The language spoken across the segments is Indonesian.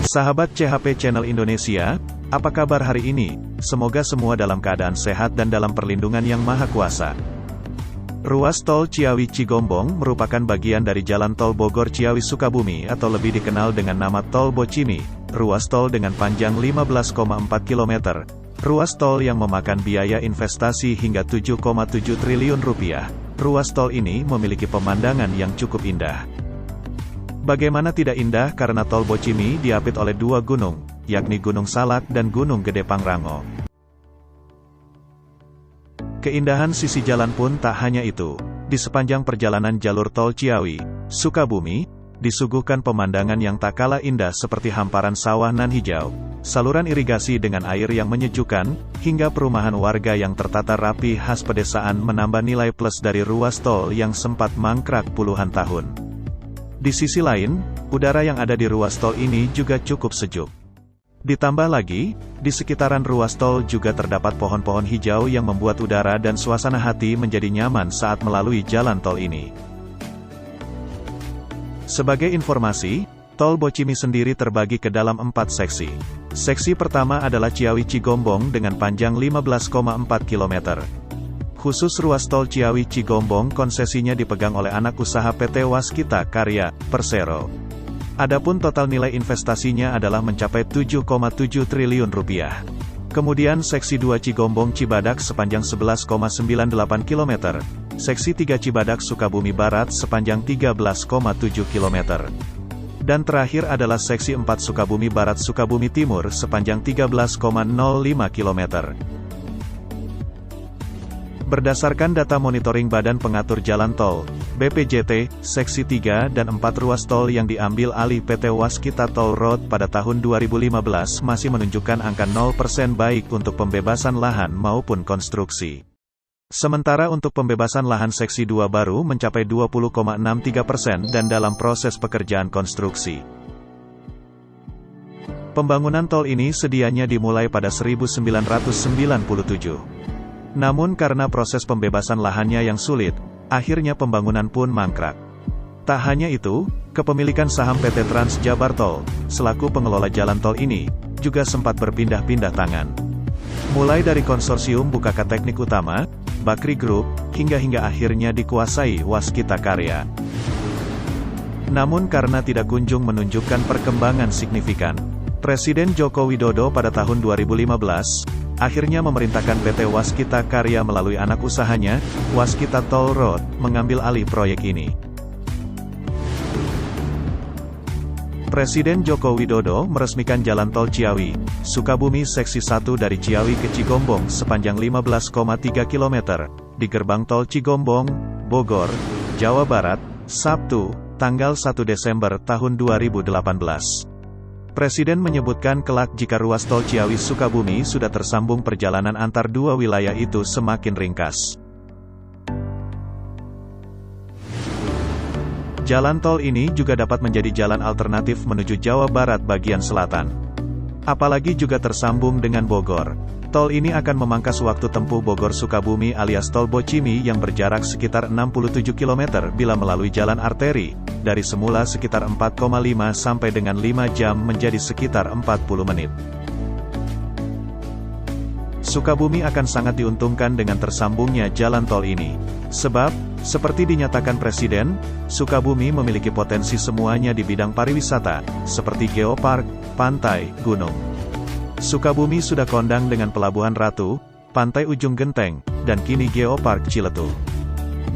Sahabat CHP Channel Indonesia, apa kabar hari ini? Semoga semua dalam keadaan sehat dan dalam perlindungan Yang Maha Kuasa. Ruas Tol Ciawi-Cigombong merupakan bagian dari Jalan Tol Bogor-Ciawi-Sukabumi atau lebih dikenal dengan nama Tol Bocimi, ruas tol dengan panjang 15,4 km. Ruas tol yang memakan biaya investasi hingga 7,7 triliun rupiah. Ruas tol ini memiliki pemandangan yang cukup indah. Bagaimana tidak indah karena Tol Bocimi diapit oleh dua gunung, yakni Gunung Salak dan Gunung Gede Pangrango. Keindahan sisi jalan pun tak hanya itu. Di sepanjang perjalanan jalur tol Ciawi, Sukabumi, disuguhkan pemandangan yang tak kalah indah seperti hamparan sawah nan hijau, saluran irigasi dengan air yang menyejukkan, hingga perumahan warga yang tertata rapi khas pedesaan menambah nilai plus dari ruas tol yang sempat mangkrak puluhan tahun. Di sisi lain, udara yang ada di ruas tol ini juga cukup sejuk. Ditambah lagi, di sekitaran ruas tol juga terdapat pohon-pohon hijau yang membuat udara dan suasana hati menjadi nyaman saat melalui jalan tol ini. Sebagai informasi, Tol Bocimi sendiri terbagi ke dalam 4 seksi. Seksi pertama adalah Ciawi-Cigombong dengan panjang 15,4 km. Khusus ruas tol Ciawi-Cigombong konsesinya dipegang oleh anak usaha PT Waskita Karya, Persero. Adapun total nilai investasinya adalah mencapai 7,7 triliun rupiah. Kemudian seksi 2 Cigombong-Cibadak sepanjang 11,98 km. Seksi 3 Cibadak Sukabumi Barat sepanjang 13,7 km. Dan terakhir adalah seksi 4 Sukabumi Barat Sukabumi Timur sepanjang 13,05 km. Berdasarkan data monitoring Badan Pengatur Jalan Tol, BPJT, seksi 3 dan 4 ruas tol yang diambil alih PT Waskita Toll Road pada tahun 2015 masih menunjukkan angka 0% baik untuk pembebasan lahan maupun konstruksi. Sementara untuk pembebasan lahan seksi 2 baru mencapai 20,63% dan dalam proses pekerjaan konstruksi. Pembangunan tol ini sedianya dimulai pada 1997. Namun karena proses pembebasan lahannya yang sulit, akhirnya pembangunan pun mangkrak. Tak hanya itu, kepemilikan saham PT Trans Jabar Tol, selaku pengelola jalan tol ini, juga sempat berpindah-pindah tangan. Mulai dari konsorsium Bukaka Teknik Utama, Bakri Group, hingga akhirnya dikuasai Waskita Karya. Namun karena tidak kunjung menunjukkan perkembangan signifikan, Presiden Joko Widodo pada tahun 2015, akhirnya memerintahkan PT Waskita Karya melalui anak usahanya, Waskita Toll Road, mengambil alih proyek ini. Presiden Joko Widodo meresmikan jalan tol Ciawi, Sukabumi seksi 1 dari Ciawi ke Cigombong sepanjang 15,3 km, di gerbang tol Cigombong, Bogor, Jawa Barat, Sabtu, tanggal 1 Desember tahun 2018. Presiden menyebutkan kelak jika ruas tol Ciawi-Sukabumi sudah tersambung perjalanan antar dua wilayah itu semakin ringkas. Jalan tol ini juga dapat menjadi jalan alternatif menuju Jawa Barat bagian selatan. Apalagi juga tersambung dengan Bogor. Tol ini akan memangkas waktu tempuh Bogor-Sukabumi alias Tol Bocimi yang berjarak sekitar 67 km bila melalui jalan arteri, dari semula sekitar 4,5 sampai dengan 5 jam menjadi sekitar 40 menit. Sukabumi akan sangat diuntungkan dengan tersambungnya jalan tol ini. Sebab, seperti dinyatakan Presiden, Sukabumi memiliki potensi semuanya di bidang pariwisata, seperti geopark, pantai, gunung. Sukabumi sudah kondang dengan Pelabuhan Ratu, Pantai Ujung Genteng, dan kini Geopark Ciletuh.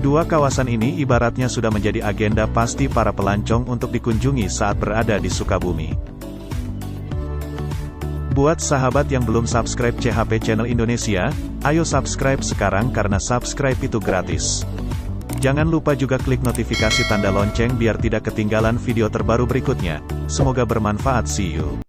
Dua kawasan ini ibaratnya sudah menjadi agenda pasti para pelancong untuk dikunjungi saat berada di Sukabumi. Buat sahabat yang belum subscribe CHP Channel Indonesia, ayo subscribe sekarang karena subscribe itu gratis. Jangan lupa juga klik notifikasi tanda lonceng biar tidak ketinggalan video terbaru berikutnya. Semoga bermanfaat, see you.